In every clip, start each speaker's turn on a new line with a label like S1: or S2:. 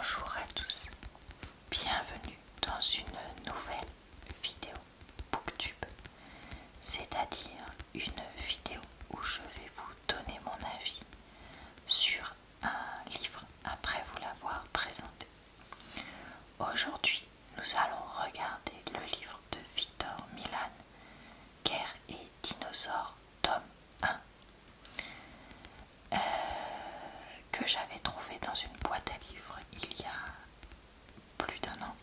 S1: Bonjour à tous, bienvenue dans une nouvelle vidéo Booktube, c'est-à-dire une vidéo où je vais vous donner mon avis sur un livre après vous l'avoir présenté. Aujourd'hui, nous allons regarder le livre de Victor Milan, Guerre et dinosaures, tome 1, que j'avais trouvé dans une boîte à livres il y a plus d'un an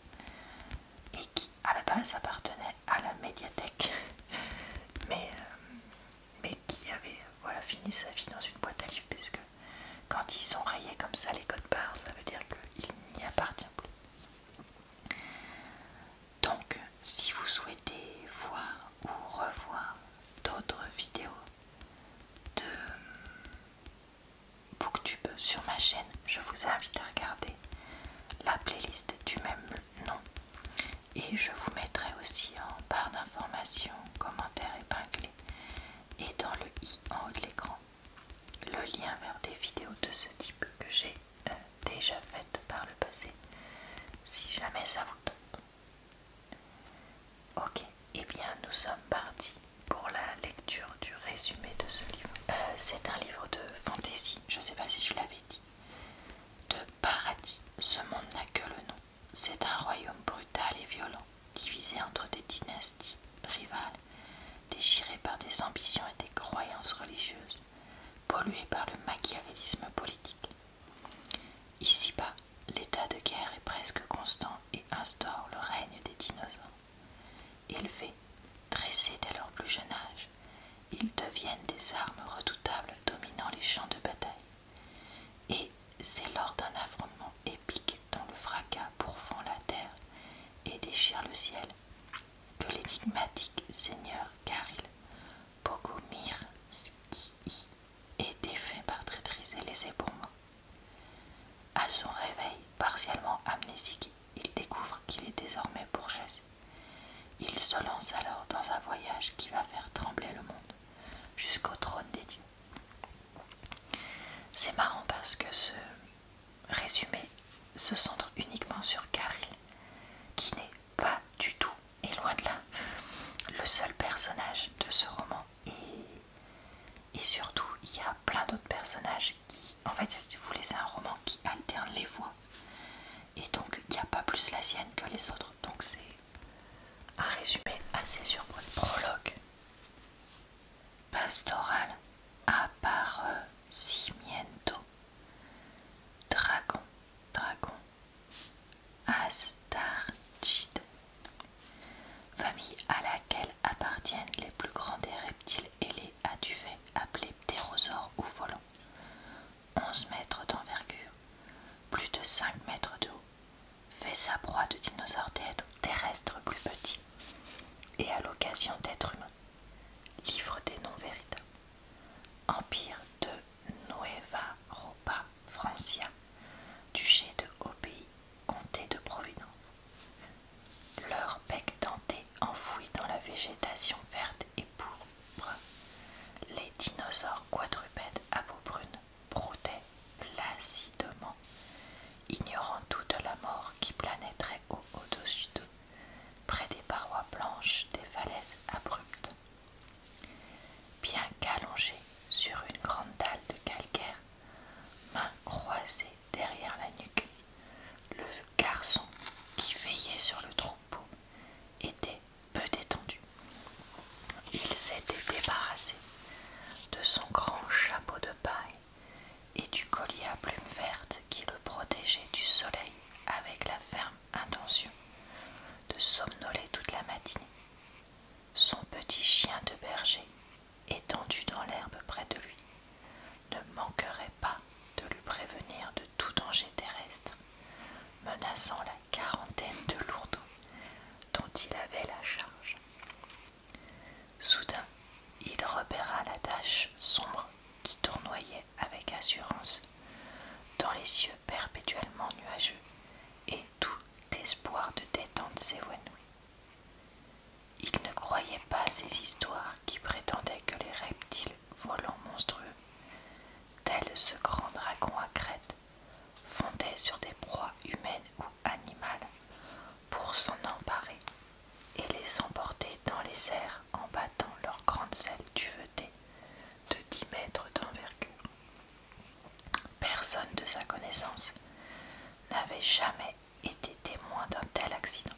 S1: et qui à la base appartenait à la médiathèque mais qui avait fini sa vie dans une boîte à livres, puisque quand ils sont rayés comme ça les codes barres, ça veut dire qu'il n'y appartient plus. Donc si vous souhaitez voir ou revoir d'autres vidéos de Booktube sur ma chaîne, je vous invite à regarder la playlist du même nom, et je vous mettrai aussi en barre d'informations, commentaires épinglés et dans le i en haut de l'écran le lien vers des vidéos de ce type que j'ai déjà faites par le passé, si jamais ça vous tente. Ok, et bien nous sommes partis pour la lecture du résumé de ce livre. C'est un livre de fantasy, je sais pas si je l'avais dit, de paradis. Ce monde n'a que le nom. C'est un royaume brutal et violent, divisé entre des dynasties rivales, déchiré par des ambitions et des croyances religieuses, pollué par le machiavélisme politique. Ici-bas, l'état de guerre est presque constant et instaure le règne des dinosaures. Élevés, dressés dès leur plus jeune âge, ils deviennent des armes redoutables dominant les champs de bataille. Et c'est lors d'un affrontement épique dont le fracas pourfend la terre et déchire le ciel que l'énigmatique seigneur Karil Bogomirski est défait par traîtriser les éboulements. À son réveil, partiellement amnésique, il découvre qu'il est désormais pourchassé. Il se lance alors dans un voyage qui va faire trembler le monde jusqu'au trône des dieux. C'est marrant parce que ce résumé se centre uniquement sur Karil, qui n'est pas du tout, et loin de là, le seul personnage de ce roman. Et surtout, il y a plein d'autres personnages qui, en fait, si vous voulez, c'est un roman qui alterne les voix. Et donc, il n'y a pas plus la sienne que les autres. Donc, c'est un résumé assez surprenant. Prologue. Pastoral à part Cimiento. Dragon. Astargide. Famille à laquelle appartiennent les plus grands des reptiles ailés à duvet appelés ptérosaures ou volants. 11 mètres d'envergure, plus de 5 mètres de haut, fait sa proie de dinosaures terrestres plus petits et à l'occasion d'êtres humains. Livre des noms véritables. Empire de Nueva Ropa Francia, duché de Haut-Pays, comté de Providence. Leur bec denté enfoui dans la végétation verte et pourpre, les dinosaures quadrupèdes à peau brune broutaient placidement, ignorant toute la mort qui planait très haut au-dessus d'eux, près des parois blanches des falaises abruptes. Bien qu'allongés sur une grande dalle de calcaire, mains croisées derrière la nuque, naissance n'avaient jamais été témoins d'un tel accident.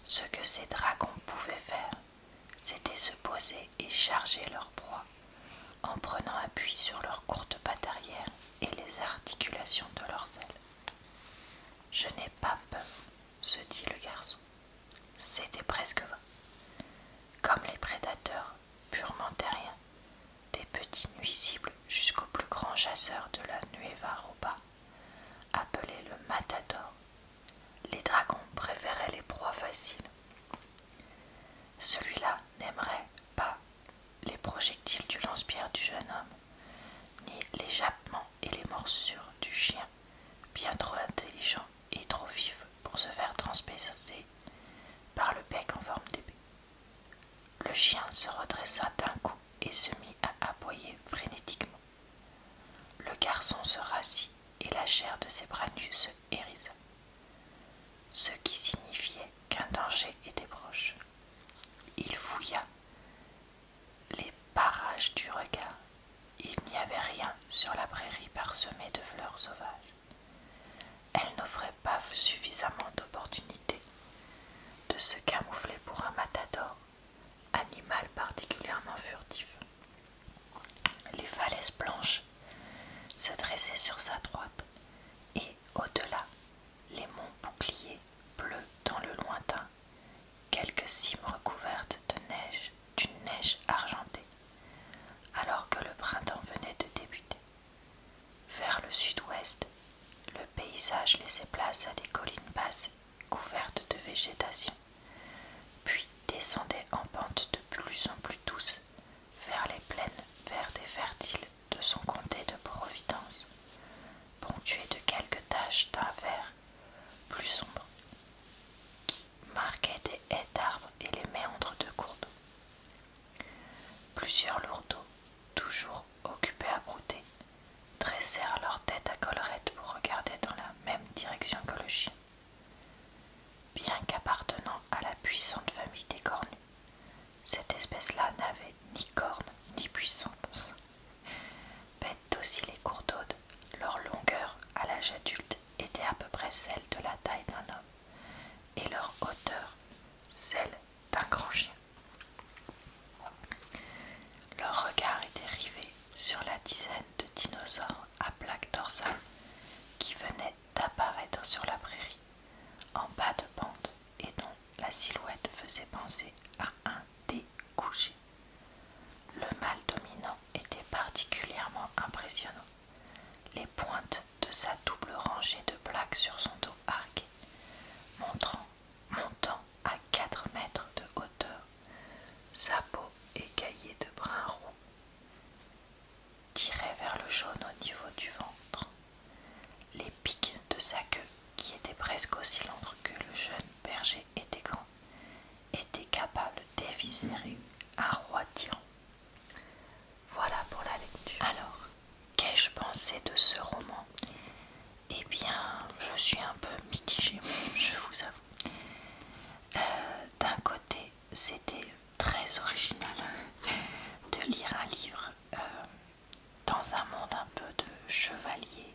S1: Ce que ces dragons pouvaient faire, c'était se poser et charger leur proie en prenant appui sur leurs courtes pattes arrière et les articulations de leurs ailes. « Je n'ai pas peur, se dit le garçon. C'était presque vrai. Comme les prédateurs purement terriens, des petits nuisibles jusqu'aux plus grands chasseurs de la Nueva Roba, appelés le matador, les dragons préféraient les proies faciles. Celui-là n'aimerait pas les projectiles du lance-pierre du jeune homme, ni les jappements et les morsures du chien, bien trop intelligent et trop vif pour se faire transpercer par le bec en forme d'épée. Le chien se redressa d'un coup et se mit à aboyer frénétiquement. Le garçon se rassit et la chair de ses bras nus se hérissa, ce qui signifiait qu'un danger était proche. Il fouilla les parages du regard. Il n'y avait rien sur la prairie parsemée de fleurs sauvages. Elle n'offrait pas suffisamment d'opportunités de se camoufler pour un matador, animal particulièrement furtif. Les falaises blanches se dressaient sur sa droite et, au-delà, les monts boucliers bleus dans le lointain, quelques cimes recouvertes de neige, d'une neige argentée, alors que le printemps venait de débuter. Vers le sud-ouest, le paysage laissait place à des collines basses couvertes de végétation, puis descendait en pente de plus en plus douce vers les plaines vertes et fertiles de son comté de Providence, ponctuées de quelques taches d'un vert plus sombre, qui marquaient des haies d'arbres et les méandres de cours d'eau. Plusieurs lourdeaux, toujours occupés à brouter, dressèrent leur tête à collerette pour regarder dans la même direction que le chien. Bien qu'appartenant à la puissante famille des cornus, cette espèce-là n'avait ni cornes ni puissance. Bêtes dociles et courtaudes, leur longueur à l'âge adulte était à peu près celle de la taille d'un homme, et leur hauteur celle d'un grand chien. Leur regard était rivé sur la dizaine de dinosaures à plaques dorsales qui venaient d'apparaître sur la prairie, en bas de pente, et dont la silhouette faisait penser à un dé couché. Le mâle dominant était particulièrement impressionnant. Les pointes de sa double rangée de plaques sur son dos arqué, montant à 4 mètres de hauteur, sa peau écaillée de brun roux tirait vers le jaune au niveau du ventre. Les pics de sa queue, qui était presque aussi longue que le jeune berger était grand, étaient capables d'éviscérer un roi tyran. Voilà pour la lecture. Alors, qu'ai-je pensé de ce roman? Eh bien, je suis un peu mitigée, je vous avoue. D'un côté, c'était très original de lire un livre dans un monde un peu de chevalier,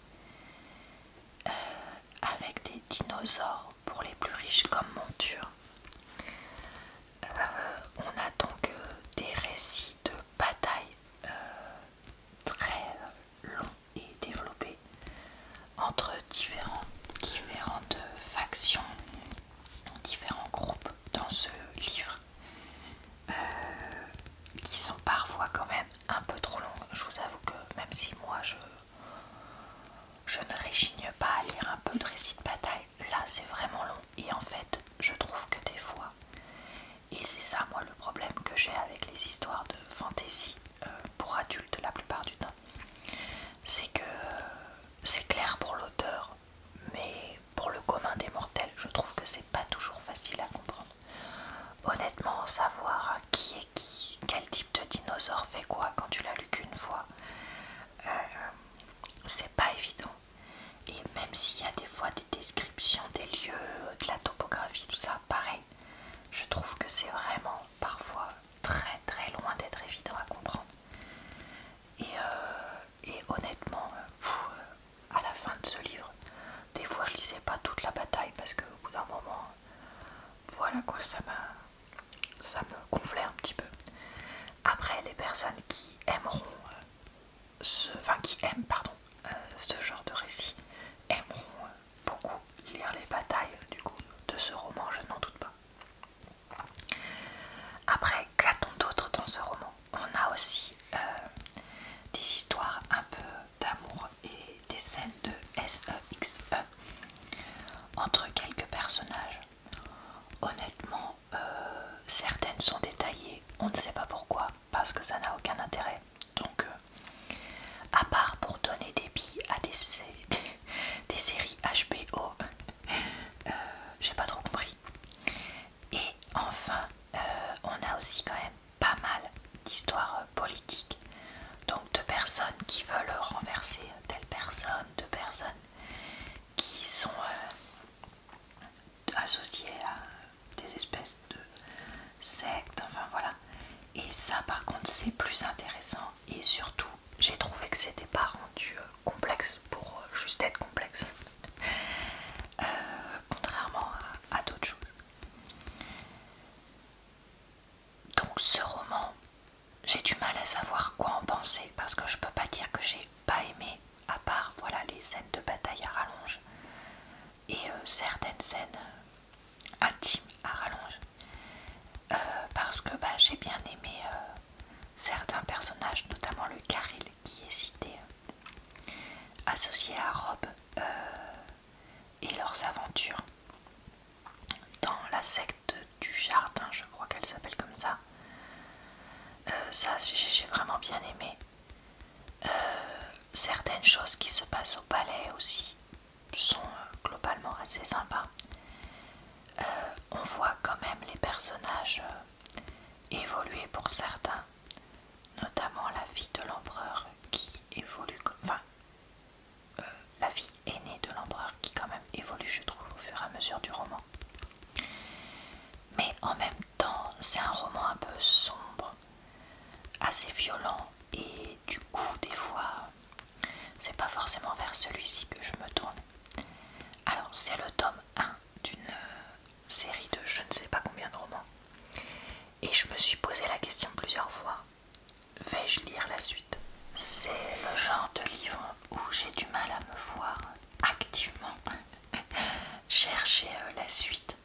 S1: avec des dinosaures pour les plus riches comme monture. On a donc des récits de batailles très longs et développés entre différentes factions, différents groupes dans ce livre, qui sont parfois quand même un peu trop longues. Je vous avoue que même si moi je ne réchigne pas à lire un peu de récits de bataille, là c'est vraiment long, et en fait je trouve que des fois, et c'est ça moi le problème que j'ai avec les histoires de fantasy pour adultes la plupart du temps, c'est que c'est clair pour l'auteur, on ne sait pas pourquoi, parce que ça n'a aucun intérêt. Donc, à part pour donner des billes à des séries HBO, j'ai pas trop compris. Et enfin, on a aussi quand même pas mal d'histoires politiques. Donc de personnes qui veulent renverser telle personne, de personnes qui sont associées à des espèces de sectes, enfin voilà. Et ça par contre c'est plus intéressant et surtout j'ai trouvé que c'était pas rendu complexe pour juste être complexe. Contrairement à d'autres choses. Donc ce roman, j'ai du mal à savoir quoi en penser parce que je peux pas dire que j'ai pas aimé, à part voilà les scènes de bataille à rallonge et certaines scènes intimes à rallonge, parce que bah, j'ai bien aimé certains personnages, notamment le Caril qui est cité, associé à Rob et leurs aventures dans la secte du jardin, je crois qu'elle s'appelle comme ça. Ça j'ai vraiment bien aimé. Certaines choses qui se passent au palais aussi sont globalement assez sympas. On voit quand même les personnages évoluer pour certains, notamment la fille de l'empereur qui évolue, enfin la fille aînée de l'empereur qui quand même évolue je trouve au fur et à mesure du roman. Mais en même temps c'est un roman un peu sombre, assez violent et du coup des fois c'est pas forcément vers celui-ci que je me tourne. Alors c'est le tome 1 d'une série de je ne sais pas combien de romans et je me suis posé la question plusieurs fois, vais-je lire la suite? C'est le genre de livre où j'ai du mal à me voir activement chercher la suite,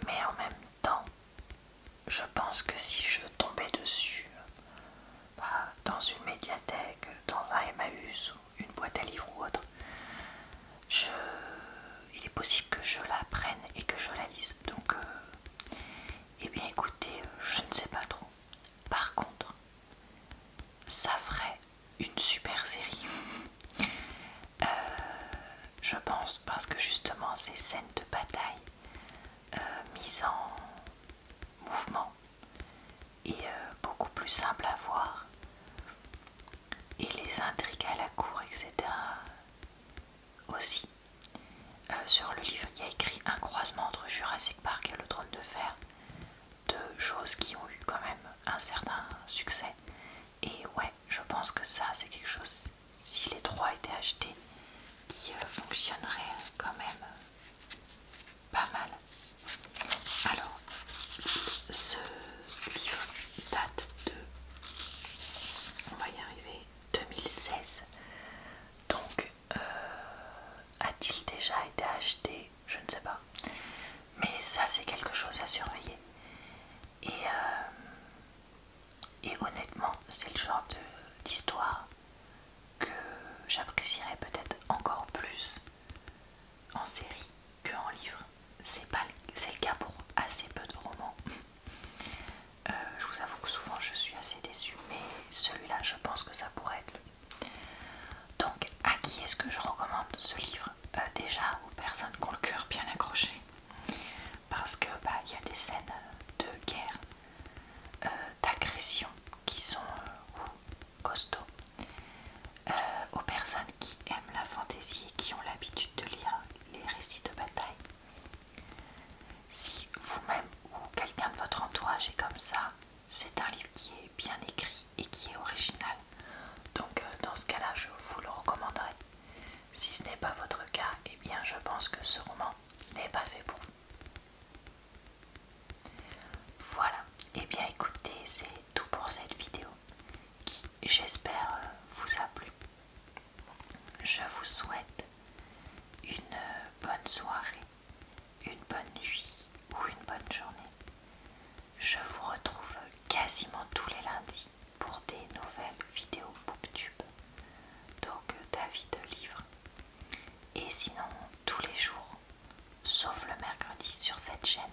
S1: mais en même temps je pense que si je tombais dessus dans une médiathèque, dans un Emmaüs ou une boîte à livres ou autre, il est possible que je la prenne et que je la lise. Donc, eh bien écoutez, je ne sais pas trop. Par contre, ça ferait une super série. Je pense parce que justement ces scènes de bataille mises en mouvement et beaucoup plus simples à voir, et les intrigues à la cour, etc. aussi. Sur le livre, il y a écrit un croisement entre Jurassic Park et le Trône de Fer, deux choses qui ont eu quand même un certain succès. Et ouais, je pense que ça, c'est quelque chose, si les trois étaient achetés, qui fonctionnerait quand même pas mal. Alors, ce livre date de, on va y arriver, 2016. Donc, a-t-il déjà été acheté? Je ne sais pas. Mais ça, c'est quelque chose à surveiller. Et honnêtement, c'est le genre d'histoire que j'apprécierais peut-être encore plus en série qu'en livre. C'est le cas pour assez peu de romans. Je vous avoue que souvent je suis assez déçue, mais celui-là, je pense que ça pourrait être lui. Donc, à qui est-ce que je recommande ce livre? Déjà aux personnes qui ont le cœur bien accroché, parce que y a des scènes de guerre, d'agression qui sont costauds. Aux personnes qui aiment la fantaisie et qui ont l'habitude de lire les récits de bataille. Si vous-même ou quelqu'un de votre entourage est comme ça, c'est un livre qui est bien écrit et qui est original. Donc dans ce cas-là, je vous le recommanderai. Si ce n'est pas votre cas, eh bien je pense que ce roman n'est pas fait pour vous. Voilà, et bien écoutez, c'est tout pour cette vidéo qui, j'espère, vous a plu. Je vous souhaite une bonne soirée, une bonne nuit ou une bonne journée. Je vous retrouve quasiment tous les lundis pour des nouvelles vidéos BookTube, donc d'avis de livres. Et sinon tous les jours, sauf le mercredi sur cette chaîne